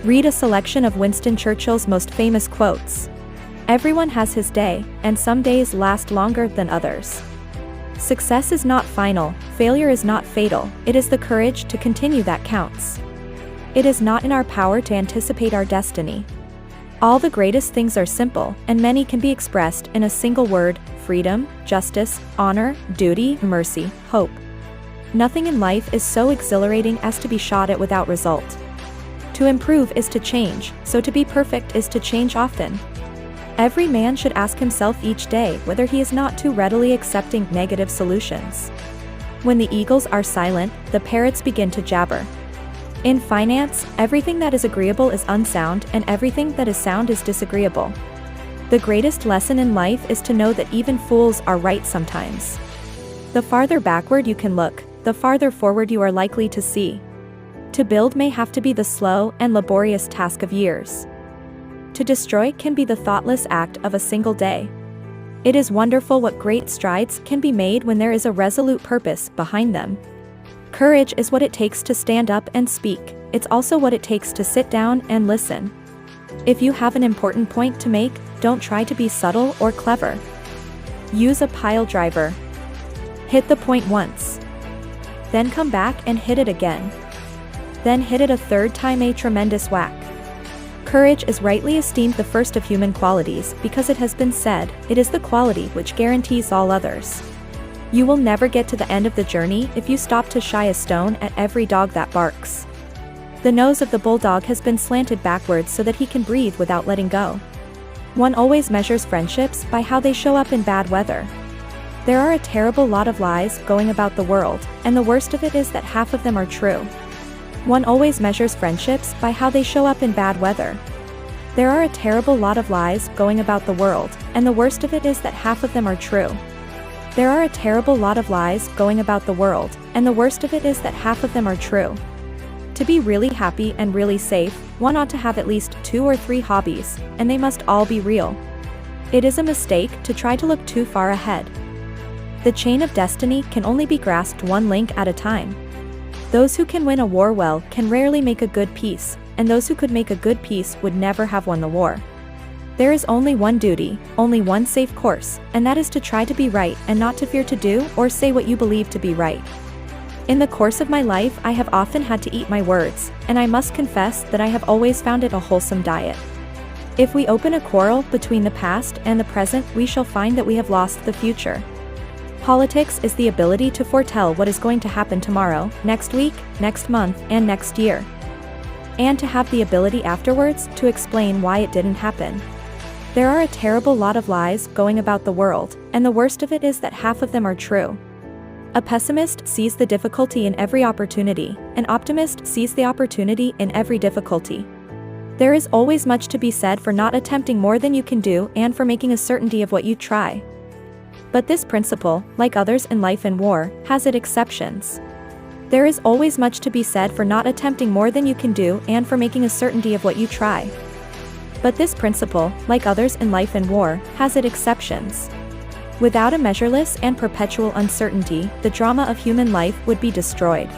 Read a selection of Winston Churchill's most famous quotes. Everyone has his day, and some days last longer than others. Success is not final, failure is not fatal, it is the courage to continue that counts. It is not in our power to anticipate our destiny. All the greatest things are simple, and many can be expressed in a single word: freedom, justice, honor, duty, mercy, hope. Nothing in life is so exhilarating as to be shot at without result. To improve is to change, so to be perfect is to change often. Every man should ask himself each day whether he is not too readily accepting negative solutions. When the eagles are silent, the parrots begin to jabber. In finance, everything that is agreeable is unsound, and everything that is sound is disagreeable. The greatest lesson in life is to know that even fools are right sometimes. The farther backward you can look, the farther forward you are likely to see. To build may have to be the slow and laborious task of years. To destroy can be the thoughtless act of a single day. It is wonderful what great strides can be made when there is a resolute purpose behind them. Courage is what it takes to stand up and speak, it's also what it takes to sit down and listen. If you have an important point to make, don't try to be subtle or clever. Use a pile driver. Hit the point once. Then come back and hit it again. Then hit it a third time, a tremendous whack. Courage is rightly esteemed the first of human qualities because it has been said, it is the quality which guarantees all others. You will never get to the end of the journey if you stop to shy a stone at every dog that barks. The nose of the bulldog has been slanted backwards so that he can breathe without letting go. One always measures friendships by how they show up in bad weather. There are a terrible lot of lies going about the world, and the worst of it is that half of them are true. One always measures friendships by how they show up in bad weather. There are a terrible lot of lies going about the world, and the worst of it is that half of them are true. There are a terrible lot of lies going about the world, and the worst of it is that half of them are true. To be really happy and really safe, one ought to have at least 2 or 3 hobbies, and they must all be real. It is a mistake to try to look too far ahead. The chain of destiny can only be grasped one link at a time. Those who can win a war well can rarely make a good peace, and those who could make a good peace would never have won the war. There is only one duty, only one safe course, and that is to try to be right and not to fear to do or say what you believe to be right. In the course of my life I have often had to eat my words, and I must confess that I have always found it a wholesome diet. If we open a quarrel between the past and the present, we shall find that we have lost the future. Politics is the ability to foretell what is going to happen tomorrow, next week, next month, and next year. And to have the ability afterwards to explain why it didn't happen. There are a terrible lot of lies going about the world, and the worst of it is that half of them are true. A pessimist sees the difficulty in every opportunity, an optimist sees the opportunity in every difficulty. There is always much to be said for not attempting more than you can do and for making a certainty of what you try. But this principle, like others in life and war, has its exceptions. There is always much to be said for not attempting more than you can do and for making a certainty of what you try. But this principle, like others in life and war, has its exceptions. Without a measureless and perpetual uncertainty, the drama of human life would be destroyed.